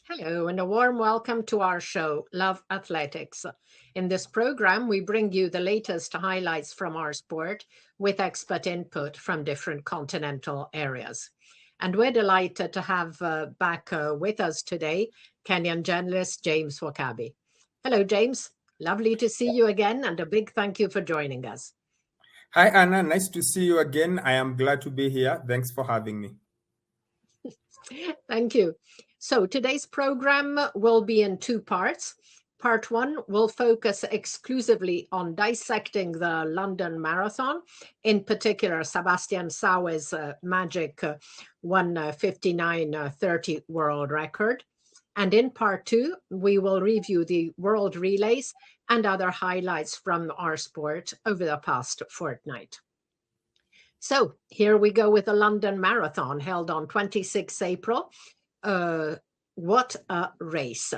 Hello, and a warm welcome to our show, Love Athletics. In this program, we bring you the latest highlights from our sport with expert input from different continental areas. And we're delighted to have back with us today Kenyan journalist James Wokabi. Hello, James. Lovely to see you again, and a big thank you for joining us. Hi, Anna. Nice to see you again. I am glad to be here. Thanks for having me. Thank you. So today's program will be in two parts. Part one will focus exclusively on dissecting the London Marathon, in particular Sebastian Sawe's magic 1:59:30 world record. And in part two, we will review the world relays and other highlights from our sport over the past fortnight. So here we go with the London Marathon held on 26 April. What a race.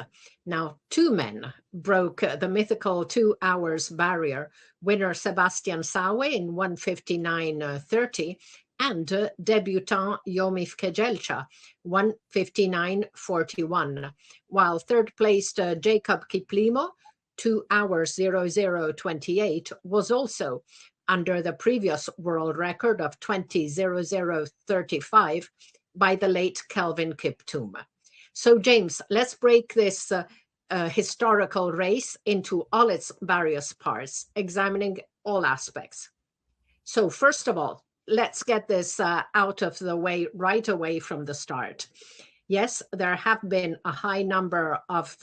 Now, two men broke the mythical 2 hours barrier. Winner Sebastian Sawe in 1:59:30 and debutant Yomif Kejelcha 1:59:41, while third placed Jacob Kiplimo 2 hours 00:28 was also under the previous world record of 20:00:35 by the late Kelvin Kiptum. So, James, let's break this historical race into all its various parts, examining all aspects. So, first of all, let's get this out of the way right away from the start. Yes, there have been a high number of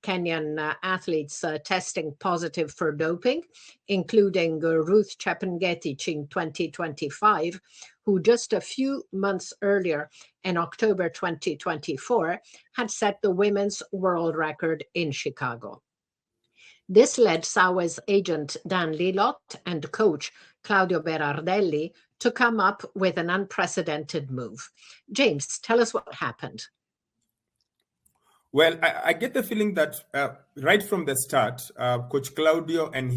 Kenyan athletes testing positive for doping, including Ruth Chepngetich in 2025, who just a few months earlier, in October 2024, had set the women's world record in Chicago. This led Sawe's agent Dan Lilot and coach Claudio Berardelli to come up with an unprecedented move. James, tell us what happened. Well, I get the feeling that right from the start, Coach Claudio and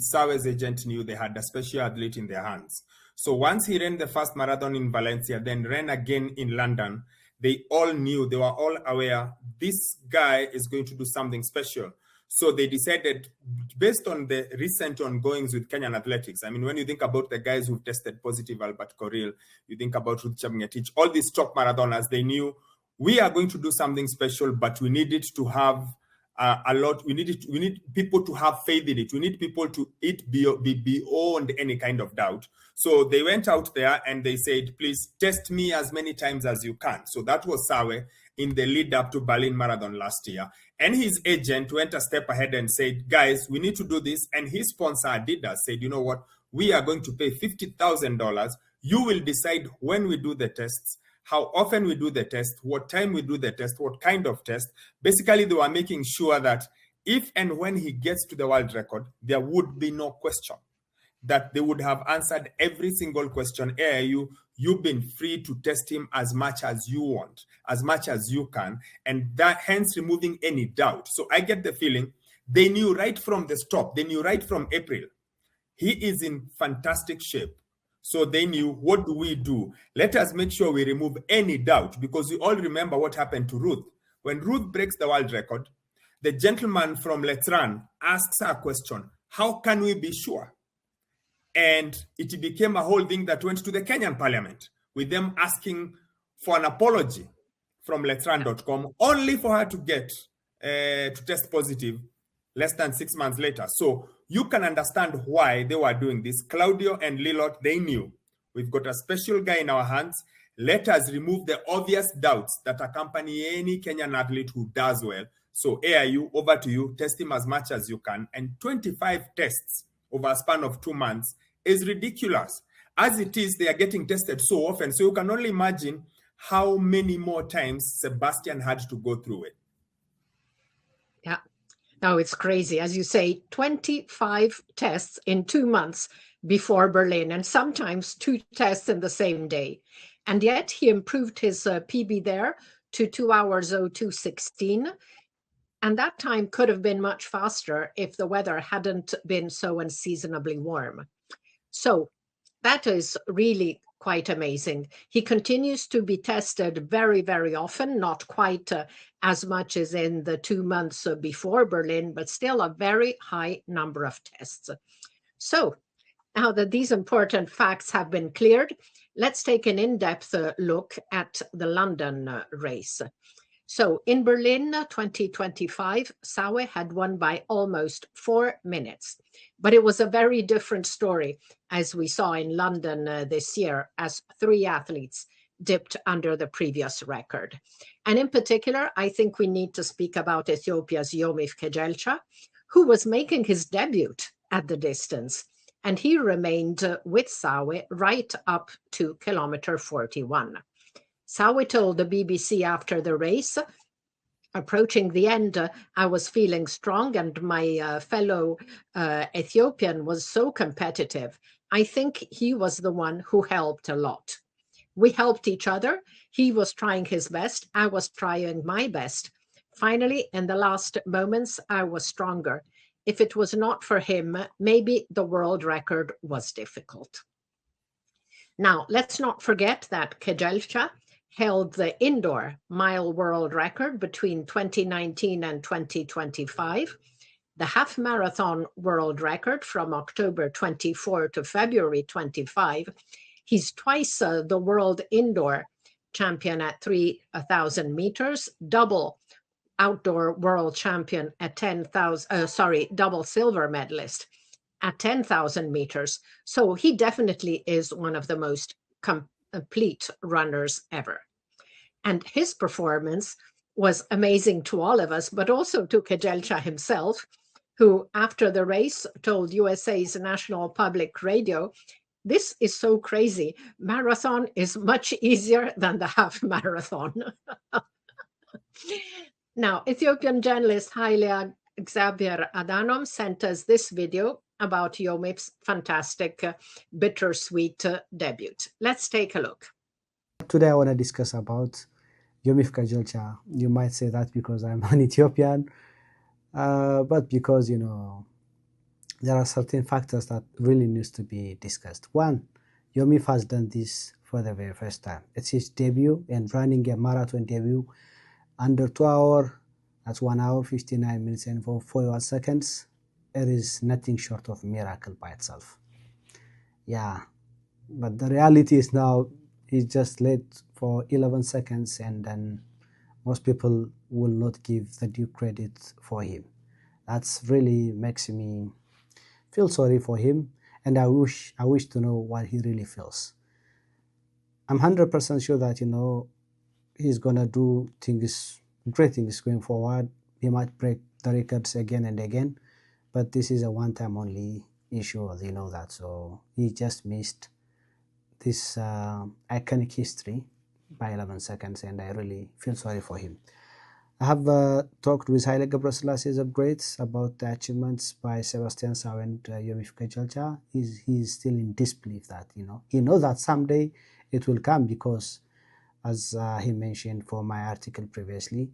Sawe's agent knew they had a special athlete in their hands. So once he ran the first marathon in Valencia, then ran again in London, they all knew, they were all aware, this guy is going to do something special. So they decided, based on the recent ongoings with Kenyan athletics, I mean, when you think about the guys who've tested positive, Albert Coril, you think about Ruth Chepngetich, all these top marathoners, they knew we are going to do something special, but we needed to have a lot. We need people to have faith in it. We need people to be beyond any kind of doubt. So they went out there and they said, please test me as many times as you can. So that was Sawe in the lead up to Berlin Marathon last year. And his agent went a step ahead and said, guys, we need to do this. And his sponsor, Adidas, said, you know what? We are going to pay $50,000. You will decide when we do the tests, how often we do the test, what time we do the test, what kind of test. Basically, they were making sure that if and when he gets to the world record, there would be no question, that they would have answered every single question. You've been free to test him as much as you want, as much as you can, and that hence removing any doubt. So I get the feeling they knew right from the stop, they knew right from April, he is in fantastic shape. So they knew, what do we do? Let us make sure we remove any doubt, because you all remember what happened to Ruth. When Ruth breaks the world record, the gentleman from Let's Run asks her a question, how can we be sure? And it became a whole thing that went to the Kenyan parliament, with them asking for an apology from letsrun.com, only for her to get to test positive less than 6 months later. So you can understand why they were doing this. Claudio and Lilot, they knew, we've got a special guy in our hands. Let us remove the obvious doubts that accompany any Kenyan athlete who does well. So AIU, over to you, test him as much as you can. And 25 tests over a span of 2 months is ridiculous. As it is, they are getting tested so often. So you can only imagine how many more times Sebastian had to go through it. Yeah. No, it's crazy. As you say, 25 tests in 2 months before Berlin, and sometimes 2 tests in the same day. And yet he improved his PB there to 2 hours 02:16. And that time could have been much faster if the weather hadn't been so unseasonably warm. So that is really quite amazing. He continues to be tested very, very often, not quite as much as in the 2 months before Berlin, but still a very high number of tests. So now that these important facts have been cleared, let's take an in-depth look at the London race. So in Berlin 2025, Sawe had won by almost 4 minutes. But it was a very different story, as we saw in London this year, as 3 athletes dipped under the previous record. And in particular, I think we need to speak about Ethiopia's Yomif Kejelcha, who was making his debut at the distance. And he remained with Sawe right up to kilometer 41. Sawe told the BBC after the race, approaching the end, I was feeling strong and my fellow Ethiopian was so competitive. I think he was the one who helped a lot. We helped each other. He was trying his best. I was trying my best. Finally, in the last moments, I was stronger. If it was not for him, maybe the world record was difficult. Now, let's not forget that Kejelcha held the indoor mile world record between 2019 and 2025, the half marathon world record from October 24 to February 25. He's twice the world indoor champion at 3,000 meters, double outdoor world champion at 10,000, double silver medalist at 10,000 meters. So he definitely is one of the most complete runners ever. And his performance was amazing to all of us, but also to Kejelcha himself, who after the race told USA's National Public Radio, this is so crazy. Marathon is much easier than the half marathon. Now, Ethiopian journalist Haile Xavier Adanom sent us this video about Yomif's fantastic bittersweet debut. Let's take a look. Today I want to discuss about Yomif Kejelcha. You might say that because I'm an Ethiopian, but because, you know, there are certain factors that really needs to be discussed. One, Yomif has done this for the very first time. It's his debut and running a marathon debut under 2 hours. That's 1 hour, 59 minutes and 41 seconds. It is nothing short of a miracle by itself. Yeah, but the reality is now he's just late for 11 seconds and then most people will not give the due credit for him. That's really makes me feel sorry for him, and I wish to know what he really feels. I'm 100% sure that, you know, he's gonna do great things going forward. He might break the records again and again, but this is a one-time only issue, you know that. So he just missed this iconic history by 11 seconds, and I really feel sorry for him. I have talked with Haile Gebrselassie upgrades about the achievements by Sebastian Sawe and Yomif Kejelcha. He's still in disbelief that, you know, he knows that someday it will come because, as he mentioned for my article previously,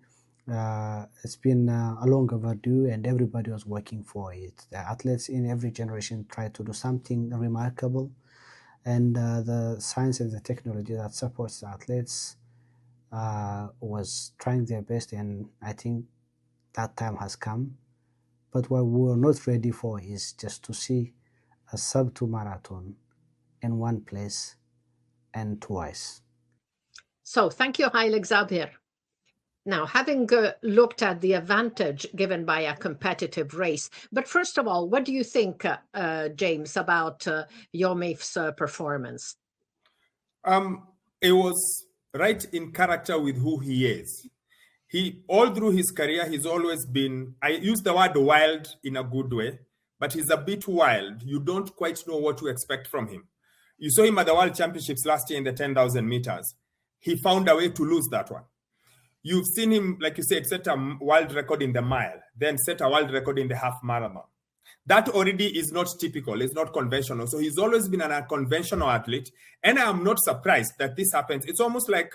it's been a long overdue and everybody was working for it. The athletes in every generation try to do something remarkable, and the science and the technology that supports the athletes was trying their best, and I think that time has come. But what we were not ready for is just to see a sub-2 marathon in one place and twice. So thank you, Haile Xavier. Now, having looked at the advantage given by a competitive race, but first of all, what do you think, James, about Yomif's performance? It was right in character with who he is. He, all through his career, he's always been, I use the word wild in a good way, but he's a bit wild. You don't quite know what to expect from him. You saw him at the World Championships last year in the 10,000 meters. He found a way to lose that one. You've seen him, like you said, set a world record in the mile, then set a world record in the half marathon. That already is not typical, it's not conventional. So he's always been an unconventional athlete, and I am not surprised that this happens. It's almost like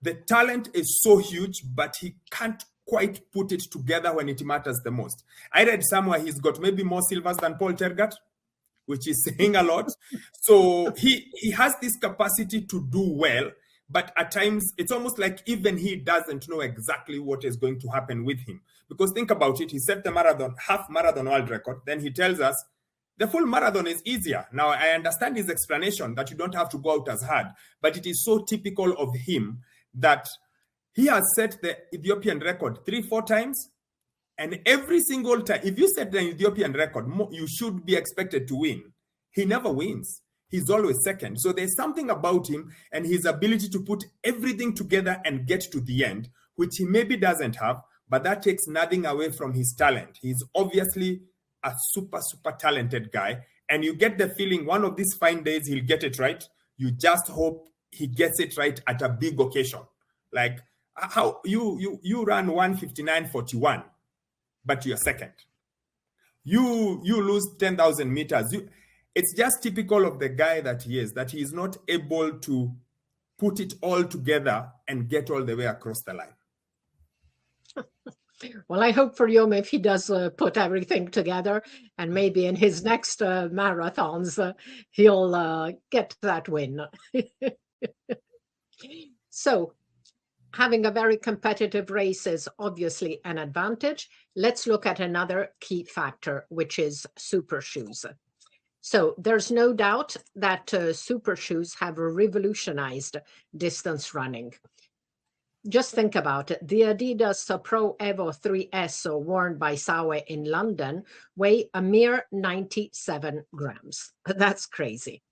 the talent is so huge, but he can't quite put it together when it matters the most. I read somewhere he's got maybe more silvers than Paul Tergat. which is saying a lot. So he has this capacity to do well, but at times it's almost like even he doesn't know exactly what is going to happen with him. Because think about it, he set the half marathon world record, then he tells us the full marathon is easier. Now, I understand his explanation that you don't have to go out as hard, but it is so typical of him that he has set the Ethiopian record 3-4 times, and every single time, if you set the Ethiopian record, you should be expected to win. He never wins. He's always second. So there's something about him and his ability to put everything together and get to the end, which he maybe doesn't have, but that takes nothing away from his talent. He's obviously a super, super talented guy. And you get the feeling one of these fine days he'll get it right. You just hope he gets it right at a big occasion. Like how you run 1:59.41, but you're second. You lose 10,000 meters. It's just typical of the guy that he is, that he is not able to put it all together and get all the way across the line. Well, I hope for Yom if he does put everything together, and maybe in his next marathons, he'll get that win. So having a very competitive race is obviously an advantage. Let's look at another key factor, which is super shoes. So there's no doubt that super shoes have revolutionized distance running. Just think about it. The Adidas Pro Evo 3S worn by Sawe in London weigh a mere 97 grams. That's crazy.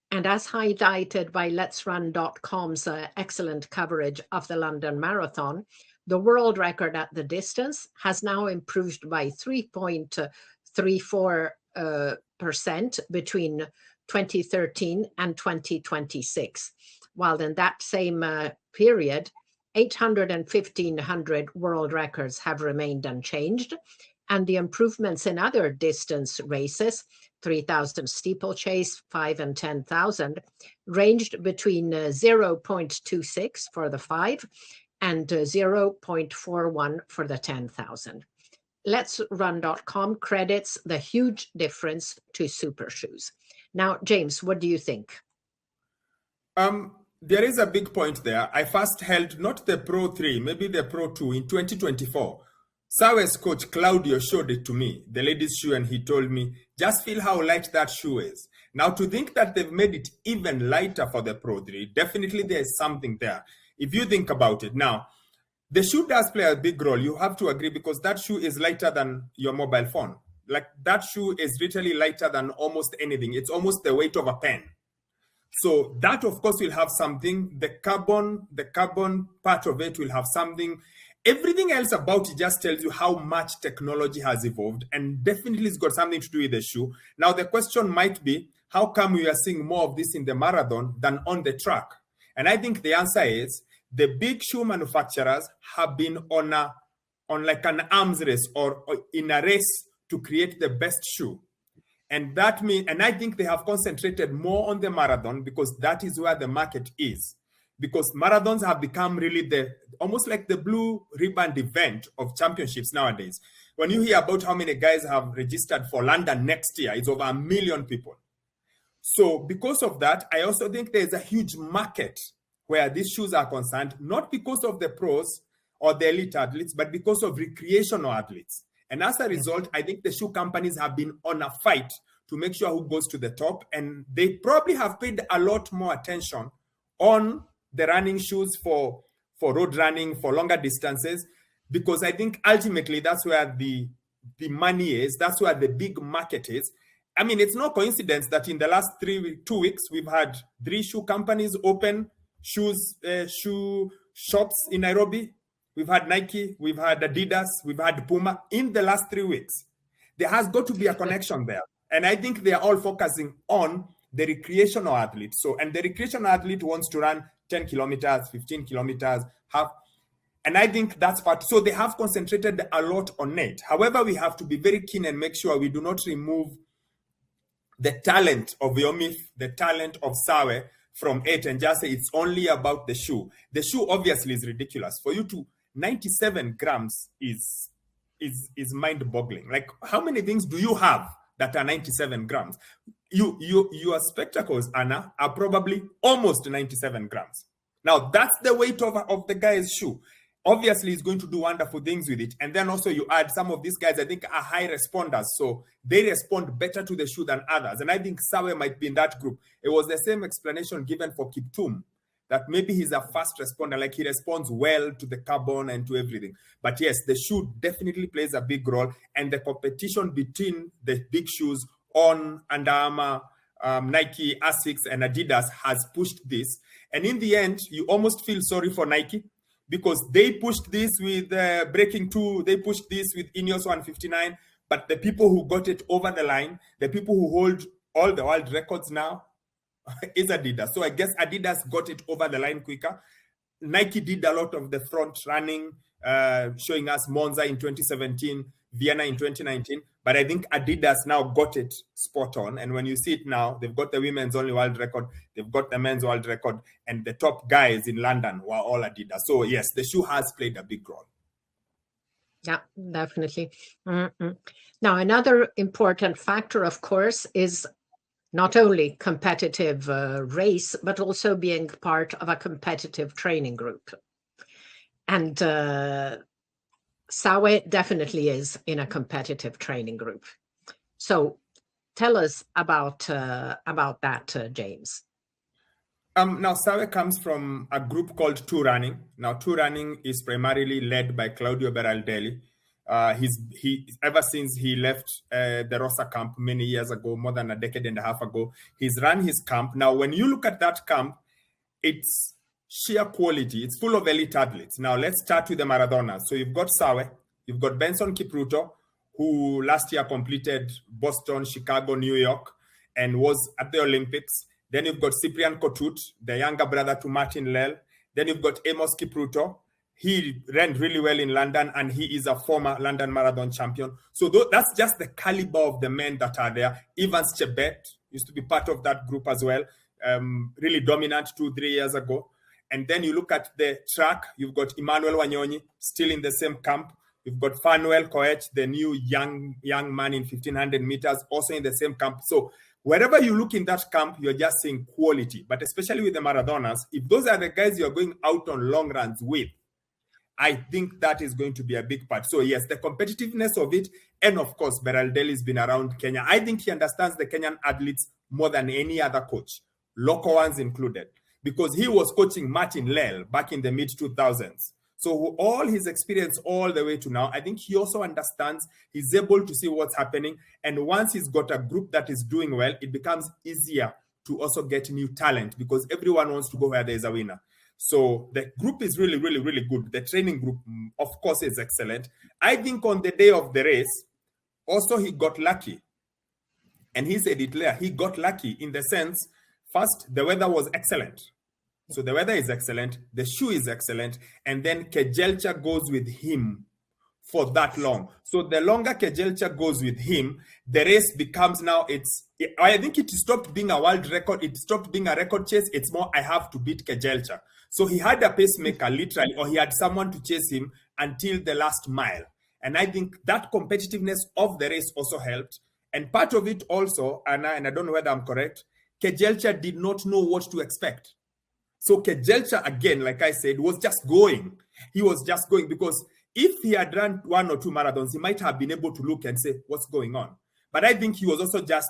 And as highlighted by LetsRun.com's excellent coverage of the London Marathon, the world record at the distance has now improved by 3.34% between 2013 and 2026, while in that same period, 800 and 1,500 world records have remained unchanged, and the improvements in other distance races, 3,000 steeplechase, 5 and 10,000, ranged between 0.26 for the 5 and 0.41 for the 10,000. LetsRun.com credits the huge difference to super shoes. Now, James, what do you think? There is a big point there. I first held not the Pro 3, maybe the Pro 2 in 2024. Sawe's coach Claudio showed it to me, the ladies' shoe, and he told me, just feel how light that shoe is. Now, to think that they've made it even lighter for the Pro 3, definitely there is something there. If you think about it. Now, the shoe does play a big role. You have to agree, because that shoe is lighter than your mobile phone. Like, that shoe is literally lighter than almost anything. It's almost the weight of a pen. So that, of course, will have something. The carbon part of it will have something. Everything else about it just tells you how much technology has evolved, and definitely it's got something to do with the shoe. Now, the question might be, how come we are seeing more of this in the marathon than on the track? And I think the answer is the big shoe manufacturers have been on like an arms race or in a race to create the best shoe. And that means, and I think they have concentrated more on the marathon because that is where the market is. Because marathons have become really almost like the blue ribbon event of championships nowadays. When you hear about how many guys have registered for London next year, it's over 1 million people. So because of that, I also think there's a huge market where these shoes are concerned, not because of the pros or the elite athletes, but because of recreational athletes. And as a result, I think the shoe companies have been on a fight to make sure who goes to the top. And they probably have paid a lot more attention on the running shoes for road running, for longer distances, because I think ultimately that's where the money is. That's where the big market is. I mean, it's no coincidence that in the last 2 weeks, we've had 3 shoe companies open shoe shops in Nairobi. We've had Nike, we've had Adidas, we've had Puma in the last 3 weeks. There has got to be a connection there. And I think they are all focusing on the recreational athlete. So, and the recreational athlete wants to run 10 kilometers, 15 kilometers, half. And I think that's part. So they have concentrated a lot on it. However, we have to be very keen and make sure we do not remove the talent of Yomif, the talent of Sawe from it and just say it's only about the shoe. The shoe obviously is ridiculous. For you to 97 grams is mind-boggling. Like, how many things do you have that are 97 grams. Your spectacles, Anna, are probably almost 97 grams. Now, that's the weight of the guy's shoe. Obviously, he's going to do wonderful things with it. And then also you add some of these guys, I think, are high responders. So they respond better to the shoe than others. And I think Sawe might be in that group. It was the same explanation given for Kiptum, that maybe he's a fast responder, like he responds well to the carbon and to everything. But yes, the shoe definitely plays a big role. And the competition between the big shoes on Under Armour, Nike, Asics, and Adidas has pushed this. And in the end, you almost feel sorry for Nike, because they pushed this with Breaking 2, they pushed this with Ineos 159, but the people who got it over the line, the people who hold all the world records now, is Adidas. So I guess Adidas got it over the line quicker. Nike did a lot of the front running, showing us Monza in 2017, Vienna in 2019, but I think Adidas now got it spot on. And when you see it now, they've got the women's only world record, they've got the men's world record, and the top guys in London were all Adidas. So yes, the shoe has played a big role. Yeah, definitely. Now, another important factor, of course, is not only competitive race, but also being part of a competitive training group. And Sawe definitely is in a competitive training group. So tell us about that, James. Now, Sawe comes from a group called Two Running. Now, Two Running is primarily led by Claudio Berardelli. He ever since he left the Rosa camp many years ago, more than a decade and a half ago, he's run his camp. Now, when you look at that camp, it's sheer quality. It's full of elite athletes. Now, let's start with the marathoners. So you've got Sawe, you've got Benson Kipruto, who last year completed Boston, Chicago, New York, and was at the Olympics. Then you've got Cyprian Kotut, the younger brother to Martin Lel. Then you've got Amos Kipruto. He ran really well in London, and he is a former London Marathon champion. So that's just the caliber of the men that are there. Evans Chebet used to be part of that group as well, really dominant 2-3 years ago. And then you look at the track, you've got Emmanuel Wanyonyi still in the same camp. You've got Fanuel Koech, the new young man in 1500 meters, also in the same camp. So wherever you look in that camp, you're just seeing quality. But especially with the marathoners, if those are the guys you're going out on long runs with, I think that is going to be a big part. So yes, the competitiveness of it, and of course, Berardelli's been around Kenya. I think he understands the Kenyan athletes more than any other coach, local ones included, because he was coaching Martin Lel back in the mid-2000s. So all his experience all the way to now, I think he also understands, he's able to see what's happening. And once he's got a group that is doing well, it becomes easier to also get new talent, because everyone wants to go where there's a winner. So the group is really, really, really good. The training group, of course, is excellent. I think on the day of the race, also he got lucky. And he said it there, he got lucky in the sense, first, the weather was excellent. So the weather is excellent, the shoe is excellent, and then Kejelcha goes with him for that long. So the longer Kejelcha goes with him, the race becomes now, I think it stopped being a world record, it stopped being a record chase, it's more, I have to beat Kejelcha. So he had a pacemaker, literally, or he had someone to chase him until the last mile. And I think that competitiveness of the race also helped. And part of it also, and I don't know whether I'm correct, Kejelcha did not know what to expect. So Kejelcha, again, like I said, was just going. He was just going, because if he had run 1 or 2 marathons, he might have been able to look and say, what's going on? But I think he was also just,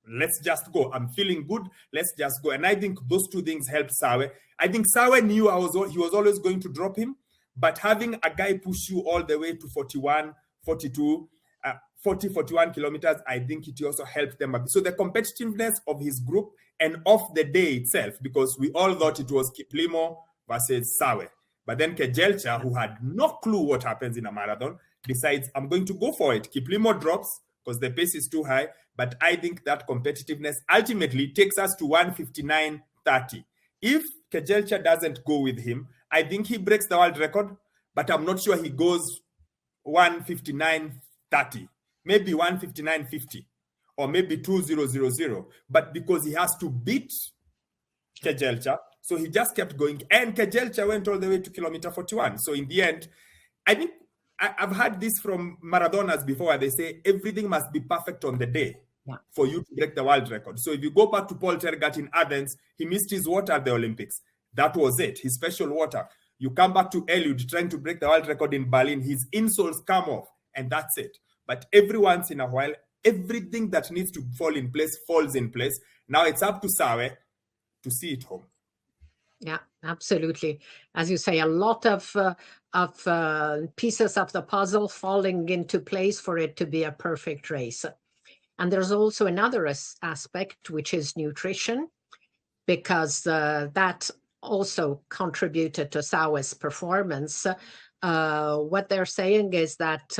let's just go. I'm feeling good. Let's just go. And I think those two things helped Sawe. I think Sawe knew he was always going to drop him, but having a guy push you all the way to 41, 42, 40, 41 kilometers, I think it also helped them a bit. So the competitiveness of his group and of the day itself, because we all thought it was Kiplimo versus Sawe. But then Kejelcha, who had no clue what happens in a marathon, decides, I'm going to go for it. Kiplimo drops because the pace is too high. But I think that competitiveness ultimately takes us to 1:59:30. If Kejelcha doesn't go with him, I think he breaks the world record, but I'm not sure he goes 1:59:30, maybe 1:59:50, or maybe 2:0:00. But because he has to beat Kejelcha, so he just kept going. And Kejelcha went all the way to kilometer 41. So in the end, I think I've had this from marathoners before, where they say everything must be perfect on the day for you to break the world record. So if you go back to Paul Tergat in Athens, he missed his water at the Olympics. That was it, his special water. You come back to Eliud trying to break the world record in Berlin, his insoles come off, and that's it. But every once in a while, everything that needs to fall in place falls in place. Now it's up to Sawe to see it home. Yeah, absolutely. As you say, a lot of pieces of the puzzle falling into place for it to be a perfect race. And there's also another aspect, which is nutrition, because that also contributed to Sawe's performance. What they're saying is that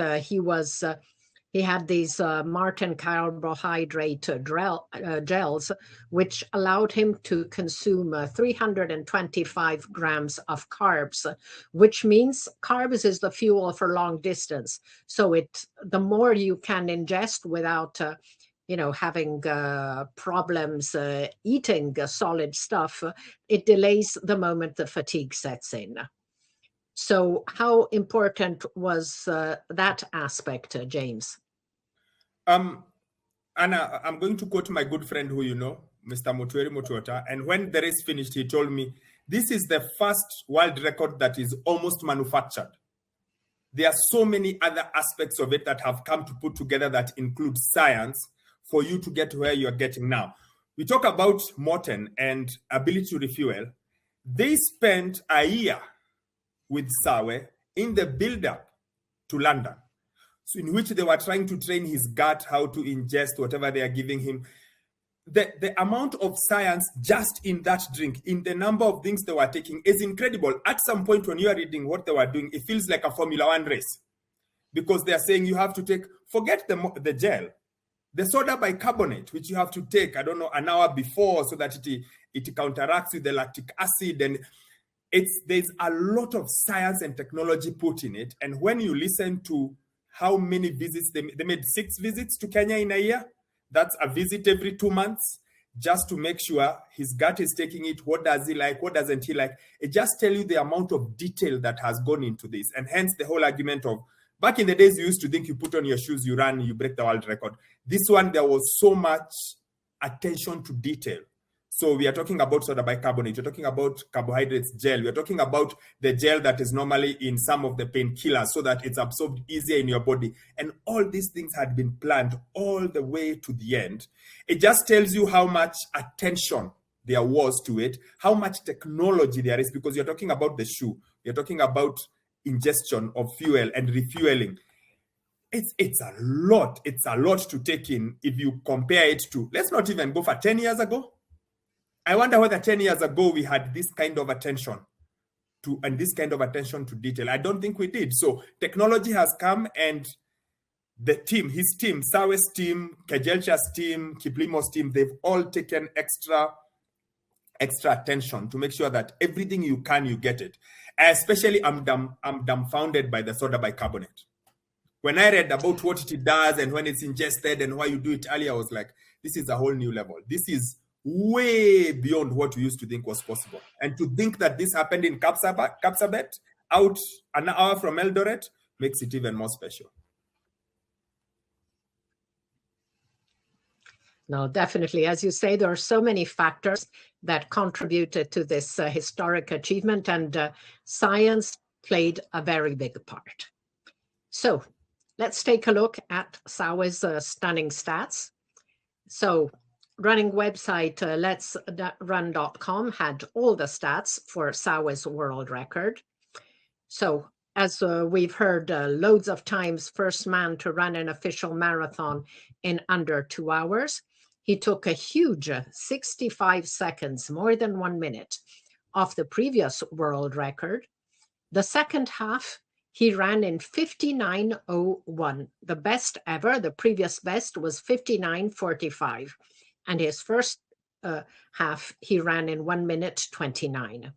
he had these Martin carbohydrate gels, which allowed him to consume 325 grams of carbs, which means carbs is the fuel for long distance. So the more you can ingest without having problems eating solid stuff, it delays the moment the fatigue sets in. So how important was that aspect, James? Anna, I'm going to quote my good friend who you know, Mr. Mutweri Mutuota, and when the race finished, he told me, this is the first world record that is almost manufactured. There are so many other aspects of it that have come to put together that include science for you to get where you're getting now. We talk about Morten and ability to refuel. They spent a year with Sawe in the build-up to London, so in which they were trying to train his gut how to ingest whatever they are giving him. The amount of science just in that drink, in the number of things they were taking, is incredible. At some point when you are reading what they were doing, it feels like a Formula One race, because they are saying you have to take, forget the gel, the soda bicarbonate, which you have to take, I don't know, an hour before so that it counteracts with the lactic acid. And there's a lot of science and technology put in it. And when you listen to how many visits, they made 6 visits to Kenya in a year. That's a visit every 2 months, just to make sure his gut is taking it. What does he like? What doesn't he like? It just tells you the amount of detail that has gone into this. And hence the whole argument of, back in the days, you used to think you put on your shoes, you run, you break the world record. This one, there was so much attention to detail. So we are talking about soda bicarbonate, we're talking about carbohydrates gel, we're talking about the gel that is normally in some of the painkillers so that it's absorbed easier in your body. And all these things had been planned all the way to the end. It just tells you how much attention there was to it, how much technology there is, because you're talking about the shoe, you're talking about ingestion of fuel and refueling. It's a lot to take in if you compare it to, let's not even go for 10 years ago. I wonder whether 10 years ago we had this kind of attention to detail. I don't think we did. So technology has come, and the team, his team, Sawe's team, Kejelcha's team, Kiplimo's team, they've all taken extra attention to make sure that everything you can, you get it. Especially, I'm dumbfounded by the soda bicarbonate. When I read about what it does and when it's ingested and why you do it earlier, I was like, this is a whole new level. This is way beyond what we used to think was possible. And to think that this happened in Kapsabet, out an hour from Eldoret, makes it even more special. No, definitely. As you say, there are so many factors that contributed to this historic achievement, and science played a very big part. So let's take a look at Sawe's stunning stats. So running website letsrun.com had all the stats for Sawe's world record. So as we've heard loads of times, first man to run an official marathon in under 2 hours. He took a huge 65 seconds, more than 1 minute, off the previous world record. The second half, he ran in 59:01, the best ever. The previous best was 59:45. And his first half, he ran in 1 minute 29.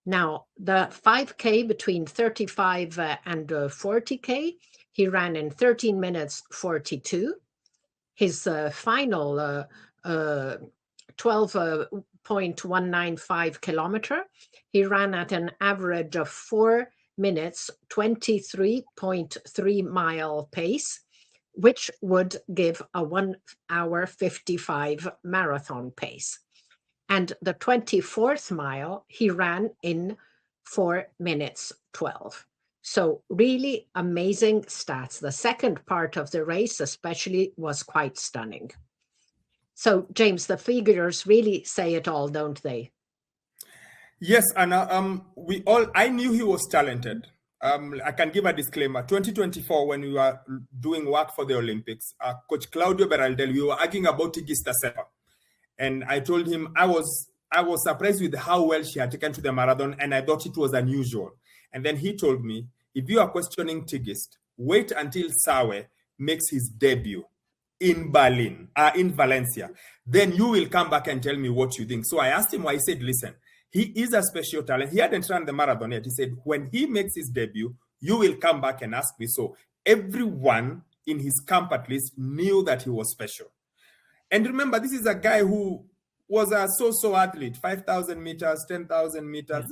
Now, the 5K between 35 and 40K, he ran in 13 minutes 42. His final 12.195 kilometer, he ran at an average of 4 minutes 23.3 mile pace. which would give a 1 hour 55 marathon pace. And the 24th mile, he ran in 4 minutes 12. So really amazing stats. The second part of the race especially was quite stunning. So James, the figures really say it all, don't they? Yes, and I knew he was talented. I can give a disclaimer. 2024, when we were doing work for the Olympics, Coach Claudio Berardelli, we were arguing about Tigista Sepa. And I told him I was surprised with how well she had taken to the marathon, and I thought it was unusual. And then he told me, if you are questioning Tigist, wait until Sawe makes his debut in Valencia. Then you will come back and tell me what you think. So I asked him why. He said, listen, he is a special talent. He hadn't run the marathon yet. He said, when he makes his debut, you will come back and ask me. So everyone in his camp at least knew that he was special. And remember, this is a guy who was a so-so athlete, 5,000 meters, 10,000 meters,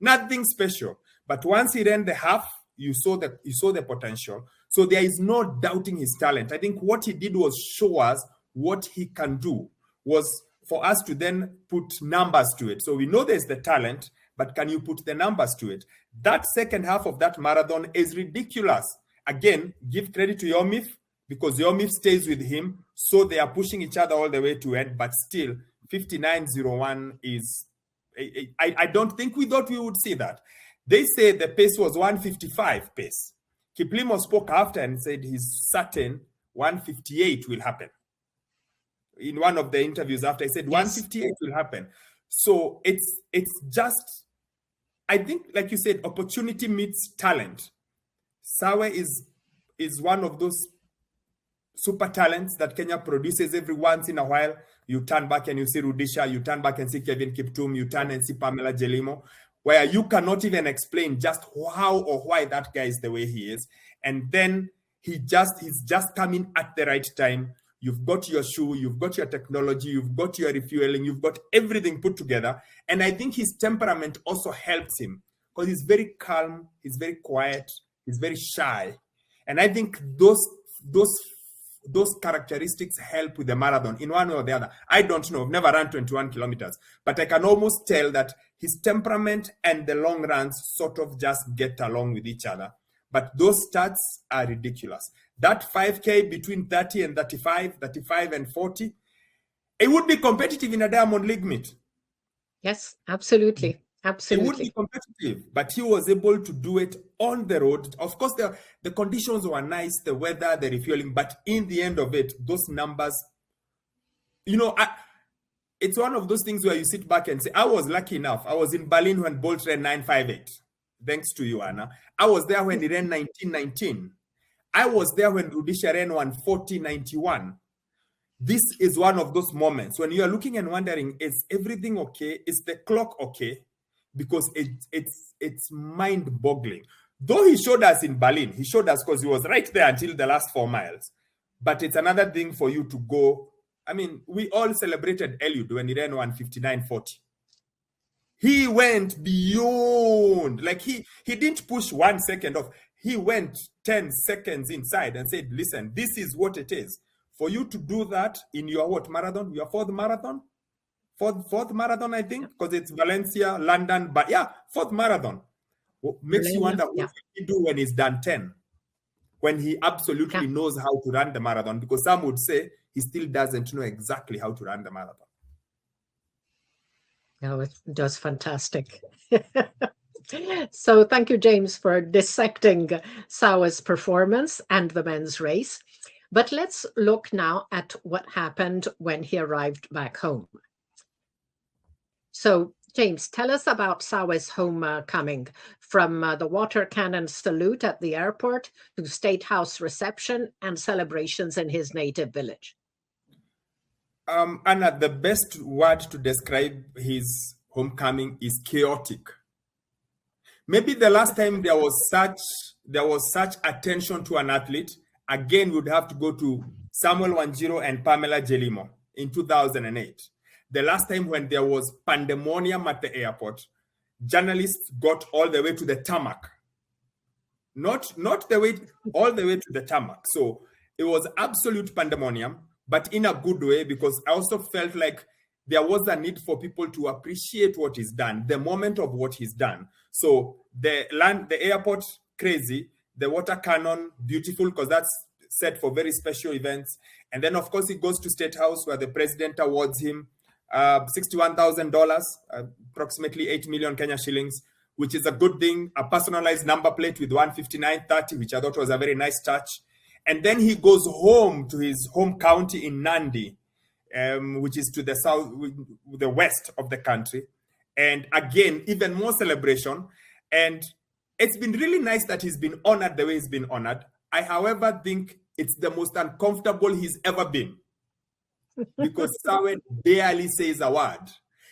nothing special. But once he ran the half, you saw the potential. So there is no doubting his talent. I think what he did was show us what he can do, was for us to then put numbers to it. So we know there's the talent, but can you put the numbers to it? That second half of that marathon is ridiculous. Again, give credit to Yomif, because Yomif stays with him. So they are pushing each other all the way to end, but still 59.01 is, I don't think we thought we would see that. They say the pace was 155 pace. Kiplimo spoke after and said he's certain 158 will happen. In one of the interviews after, he said 158 will happen. So it's just, I think, like you said, opportunity meets talent. Sawe is one of those super talents that Kenya produces every once in a while. You turn back and you see Rudisha, you turn back and see Kevin Kiptum, you turn and see Pamela Jelimo, where you cannot even explain just how or why that guy is the way he is. And then he's just coming at the right time. You've got your shoe, you've got your technology, you've got your refueling, you've got everything put together. And I think his temperament also helps him, because he's very calm, he's very quiet, he's very shy. And I think those characteristics help with the marathon in one way or the other. I don't know, I've never run 21 kilometers, but I can almost tell that his temperament and the long runs sort of just get along with each other. But those stats are ridiculous. That 5K between 30 and 35, 35 and 40, it would be competitive in a Diamond League meet. Yes, absolutely. Absolutely. It would be competitive, but he was able to do it on the road. Of course, the conditions were nice, the weather, the refueling, but in the end of it, those numbers, it's one of those things where you sit back and say, I was lucky enough. I was in Berlin when Bolt ran 9:58. Thanks to you, Anna. I was there when he ran 19:19. I was there when Rudisha ran 1:40.91. This is one of those moments when you are looking and wondering, is everything okay? Is the clock okay? Because it's mind-boggling. Though he showed us in Berlin, he showed us because he was right there until the last 4 miles. But it's another thing for you to go. I mean, we all celebrated Eliud when he ran 1:59.40. He went beyond, like he didn't push 1 second off. He went 10 seconds inside and said, listen, this is what it is. For you to do that in your marathon? Your fourth marathon? Fourth marathon, I think, because it's Valencia, London, but yeah, fourth marathon. What makes you wonder what he do when he's done 10, when he absolutely knows how to run the marathon, because some would say he still doesn't know exactly how to run the marathon. No, it does fantastic. So thank you, James, for dissecting Sawe's performance and the men's race. But let's look now at what happened when he arrived back home. So, James, tell us about Sawe's homecoming, from the water cannon salute at the airport to State House reception and celebrations in his native village. Anna, the best word to describe his homecoming is chaotic. Maybe the last time there was such attention to an athlete, again, we would have to go to Samuel Wanjiru and Pamela Jelimo in 2008. The last time when there was pandemonium at the airport, journalists got all the way to the tarmac. not the way, all the way to the tarmac. So it was absolute pandemonium, but in a good way, because I also felt like there was a need for people to appreciate what he's done, the moment of what he's done. So the airport, crazy, the water cannon, beautiful, because that's set for very special events. And then, of course, he goes to State House where the president awards him $61,000, approximately 8 million Kenya shillings, which is a good thing, a personalized number plate with 15930, which I thought was a very nice touch. And then he goes home to his home county in Nandi, which is to the south, the west of the country. And again, even more celebration. And it's been really nice that he's been honored the way he's been honored. I, however, think it's the most uncomfortable he's ever been, because Sawe barely says a word.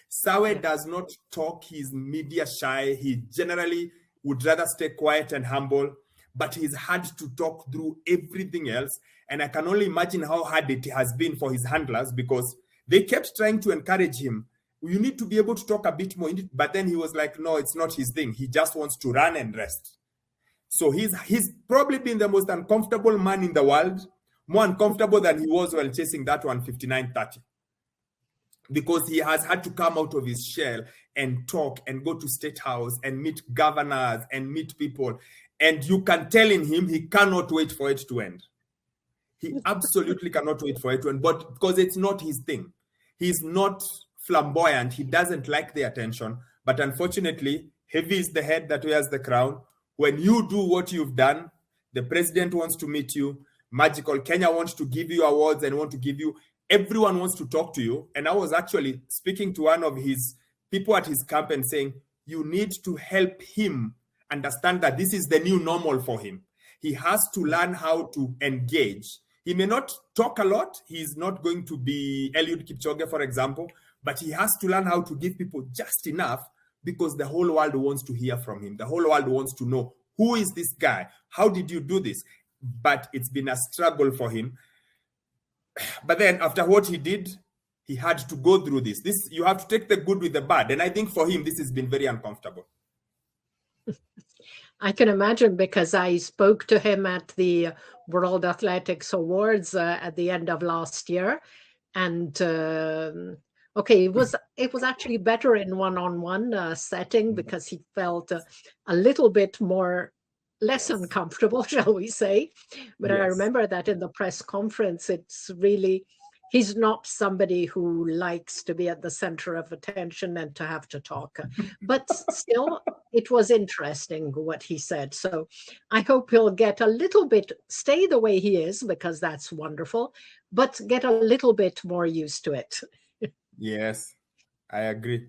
Sawe does not talk. He's media shy. He generally would rather stay quiet and humble, but he's had to talk through everything else. And I can only imagine how hard it has been for his handlers, because they kept trying to encourage him. You need to be able to talk a bit more. But then he was like, no, it's not his thing. He just wants to run and rest. So he's probably been the most uncomfortable man in the world, more uncomfortable than he was while chasing that 159.30. Because he has had to come out of his shell and talk and go to State House and meet governors and meet people. And you can tell in him, he cannot wait for it to end. He absolutely cannot wait for it to end, but because it's not his thing. He's not flamboyant. He doesn't like the attention. But unfortunately, heavy is the head that wears the crown. When you do what you've done, the president wants to meet you. Magical Kenya wants to give you awards and want to give you, everyone wants to talk to you. And I was actually speaking to one of his people at his camp and saying, you need to help him understand that this is the new normal for him. He has to learn how to engage. He may not talk a lot. He's not going to be Eliud Kipchoge, for example, but he has to learn how to give people just enough, because the whole world wants to hear from him. The whole world wants to know, who is this guy? How did you do this? But it's been a struggle for him. But then after what he did, he had to go through this. You have to take the good with the bad. And I think for him, this has been very uncomfortable. I can imagine, because I spoke to him at the World Athletics Awards at the end of last year. And okay, it was actually better in one-on-one setting, because he felt a little bit less uncomfortable, shall we say. But yes. I remember that in the press conference, it's really, he's not somebody who likes to be at the center of attention and to have to talk. But still, it was interesting what he said. So I hope he'll get a little bit, stay the way he is, because that's wonderful, but get a little bit more used to it. Yes, I agree.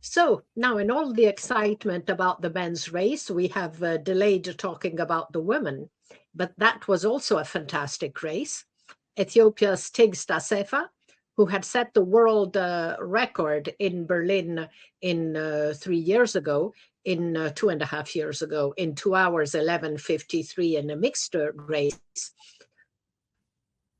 So now, in all the excitement about the men's race, we have delayed talking about the women, but that was also a fantastic race. Ethiopia's Tigst Assefa, who had set the world record in Berlin in 3 years ago, in 2.5 years ago, in 2 hours, 11:53 in a mixed race,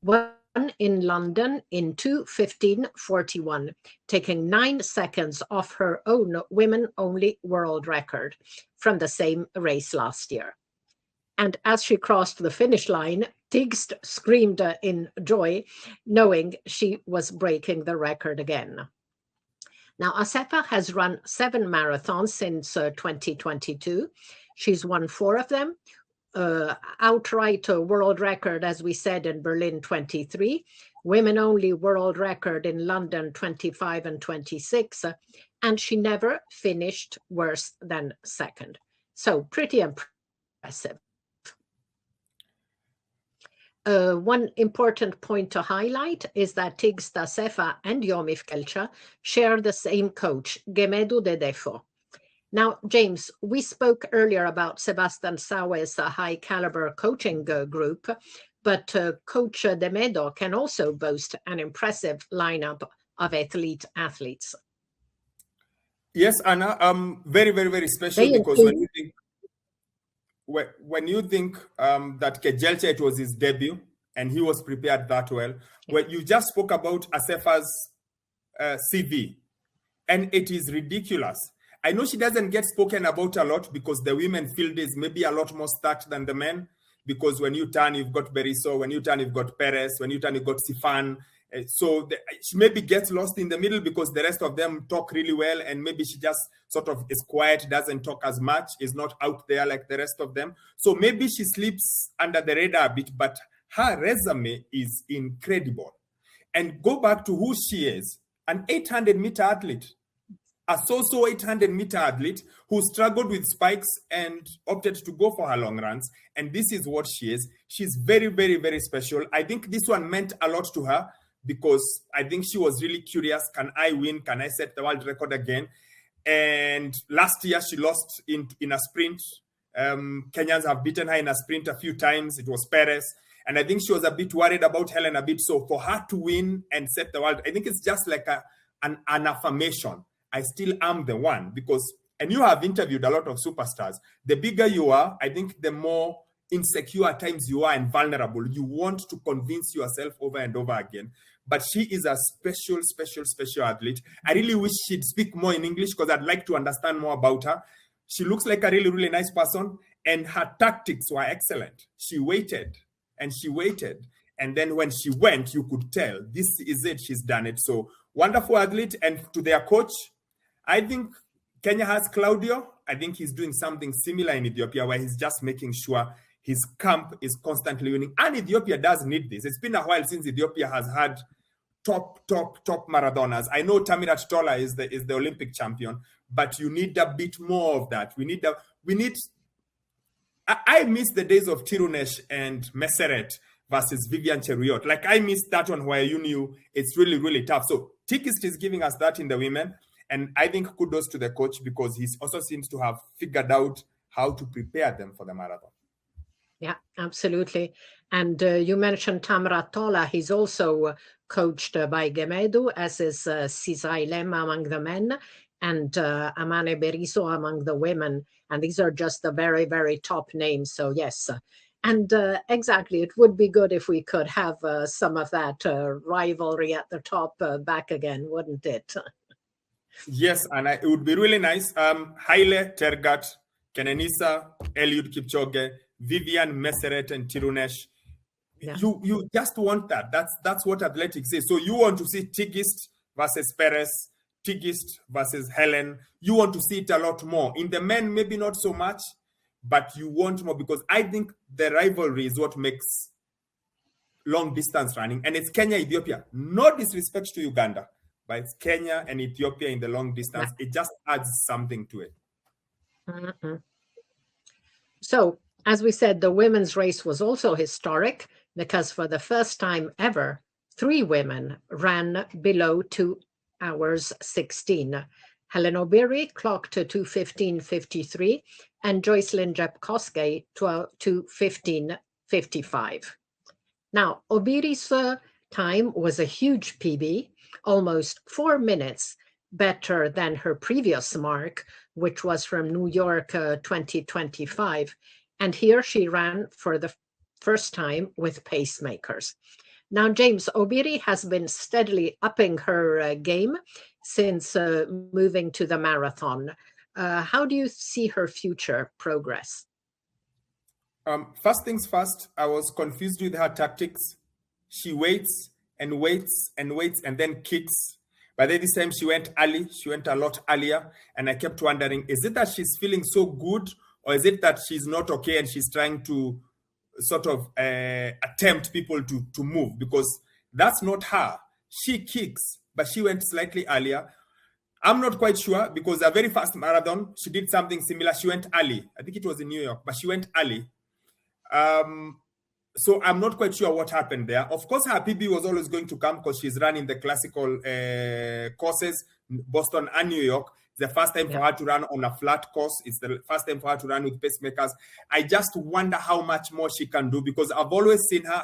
won in London in 2:15:41, taking 9 seconds off her own women-only world record from the same race last year. And as she crossed the finish line, Tigst screamed in joy, knowing she was breaking the record again. Now, Assefa has run 7 marathons since 2022. She's won 4 of them. Outright world record, as we said, in Berlin 23, women only world record in London 25 and 26, and she never finished worse than second. So pretty impressive. One important point to highlight is that Tigst Assefa and Yomif Kelcha share the same coach, Gemedu Dedefo. Now, James, we spoke earlier about Sebastian Sawe's high caliber coaching group, but Coach Demedo can also boast an impressive lineup of athletes. Yes, Anna, very, very, very special, because when you think that Kejelcha, it was his debut and he was prepared that well, when you just spoke about Assefa's CV, and it is ridiculous. I know she doesn't get spoken about a lot because the women field is maybe a lot more stacked than the men. Because when you turn, you've got Berizzo. When you turn, you've got Perez. When you turn, you've got Sifan. She maybe gets lost in the middle because the rest of them talk really well, and maybe she just sort of is quiet, doesn't talk as much, is not out there like the rest of them. So maybe she sleeps under the radar a bit, but her resume is incredible. And go back to who she is, an 800-meter athlete. A so-so 800-meter athlete who struggled with spikes and opted to go for her long runs. And this is what she is. She's very, very, very special. I think this one meant a lot to her because I think she was really curious. Can I win? Can I set the world record again? And last year she lost in a sprint. Kenyans have beaten her in a sprint a few times. It was Perez. And I think she was a bit worried about Helen a bit. So for her to win and set the world, I think it's just like an affirmation. I still am the one because, and you have interviewed a lot of superstars. The bigger you are, I think the more insecure at times you are and vulnerable. You want to convince yourself over and over again. But she is a special, special, special athlete. I really wish she'd speak more in English because I'd like to understand more about her. She looks like a really, really nice person. And her tactics were excellent. She waited and she waited. And then when she went, you could tell, this is it, she's done it. So wonderful athlete. And to their coach, I think Kenya has Claudio. I think he's doing something similar in Ethiopia where he's just making sure his camp is constantly winning. And Ethiopia does need this. It's been a while since Ethiopia has had top marathoners. I know Tamirat Tola is the Olympic champion, but you need a bit more of that. I miss the days of Tirunesh and Meseret versus Vivian Cheruiyot. Like I miss that one where you knew it's really, really tough. So Tikist is giving us that in the women. And I think kudos to the coach because he also seems to have figured out how to prepare them for the marathon. Yeah, absolutely. And you mentioned Tamrat Tola. He's also coached by Gemedu, as is Sisai Lema among the men and Amane Berizzo among the women. And these are just the very, very top names. So yes. And exactly, it would be good if we could have some of that rivalry at the top back again, wouldn't it? Yes, and it would be really nice. Haile Tergat, Kenenisa, Eliud Kipchoge, Vivian Meseret, and Tirunesh. Yeah. You just want that. That's what athletics is. So you want to see Tigist versus Perez, Tigist versus Helen. You want to see it a lot more. In the men, maybe not so much, but you want more because I think the rivalry is what makes long distance running. And it's Kenya, Ethiopia. No disrespect to Uganda. But it's Kenya and Ethiopia in the long distance. It just adds something to it. Mm-hmm. So, as we said, the women's race was also historic because for the first time ever, 3 women ran below 2 hours 16. Helen Obiri clocked to 2:15:53 and Joycelyn Jepkosgei 2:15:55. Now, Obiri's time was a huge PB, almost 4 minutes better than her previous mark, which was from New York 2025. And here she ran for the first time with pacemakers. Now, James, Obiri has been steadily upping her game since moving to the marathon. How do you see her future progress? First things first, I was confused with her tactics. She waits and waits and waits and then kicks. By this time, she went early. She went a lot earlier. And I kept wondering, is it that she's feeling so good? Or is it that she's not okay and she's trying to sort of attempt people to move? Because that's not her. She kicks, but she went slightly earlier. I'm not quite sure because a very fast marathon, she did something similar. She went early. I think it was in New York, but she went early. So I'm not quite sure what happened there. Of course, her PB was always going to come because she's running the classical courses, Boston and New York. It's the first time for her to run on a flat course. It's the first time for her to run with pacemakers. I just wonder how much more she can do because I've always seen her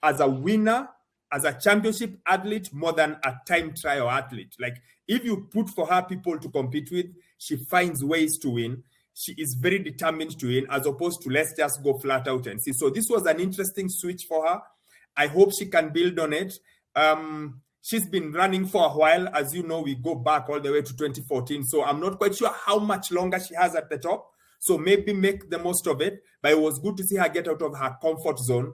as a winner, as a championship athlete more than a time trial athlete. Like if you put for her people to compete with, she finds ways to win. She is very determined to win as opposed to let's just go flat out and see. So this was an interesting switch for her. I hope she can build on it. she's been running for a while. As you know, we go back all the way to 2014. So I'm not quite sure how much longer she has at the top. So maybe make the most of it. But it was good to see her get out of her comfort zone,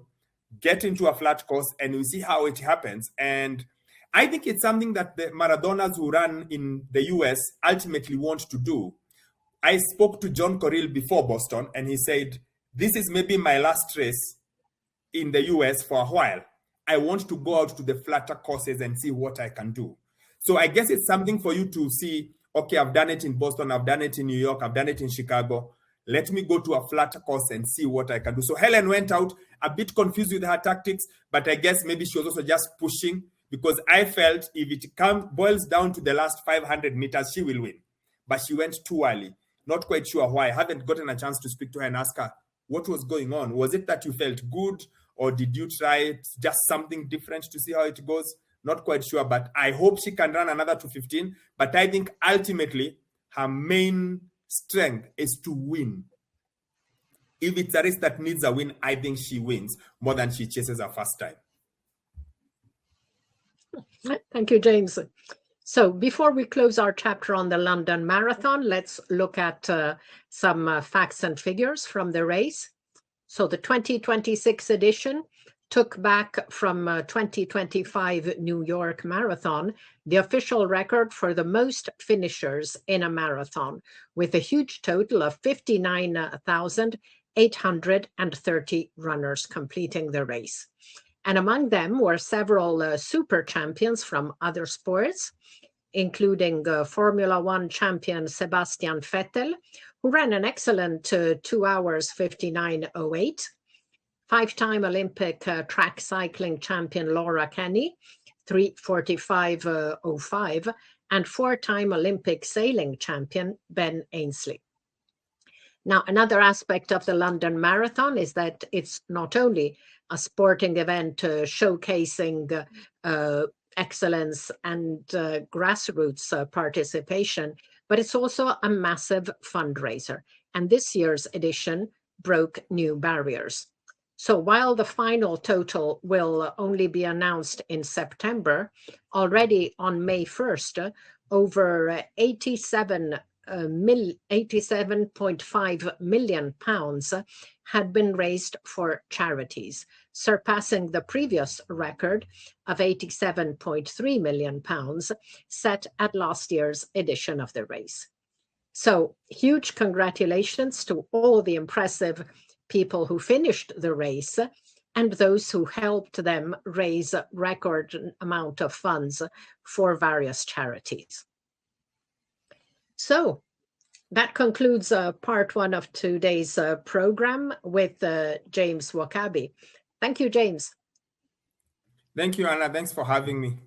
get into a flat course, and we see how it happens. And I think it's something that the Maradonas who run in the US ultimately want to do. I spoke to John Corrill before Boston, and he said, this is maybe my last race in the US for a while. I want to go out to the flatter courses and see what I can do. So I guess it's something for you to see, okay, I've done it in Boston, I've done it in New York, I've done it in Chicago. Let me go to a flatter course and see what I can do. So Helen went out a bit confused with her tactics, but I guess maybe she was also just pushing, because I felt if it boils down to the last 500 meters, she will win. But she went too early. Not quite sure why. I haven't gotten a chance to speak to her and ask her what was going on. Was it that you felt good, or did you try just something different to see how it goes? Not quite sure, but I hope she can run another 2:15. But I think ultimately her main strength is to win. If it's a race that needs a win, I think she wins more than she chases her first time. Thank you, James. So before we close our chapter on the London Marathon, let's look at some facts and figures from the race. So the 2026 edition took back from 2025 New York Marathon the official record for the most finishers in a marathon, with a huge total of 59,830 runners completing the race. And among them were several super champions from other sports, including Formula One champion Sebastian Vettel, who ran an excellent 2 hours 59:08. Five-time Olympic track cycling champion Laura Kenny, 3:45:05, and four-time Olympic sailing champion Ben Ainsley. Now, another aspect of the London Marathon is that it's not only a sporting event showcasing excellence and grassroots participation, but it's also a massive fundraiser. And this year's edition broke new barriers. So while the final total will only be announced in September, already on May 1st, over 87.5 million pounds had been raised for charities, surpassing the previous record of 87.3 million pounds set at last year's edition of the race. So huge congratulations to all the impressive people who finished the race and those who helped them raise a record amount of funds for various charities. So that concludes part one of today's program with James Wokabi. Thank you, James. Thank you, Anna. Thanks for having me.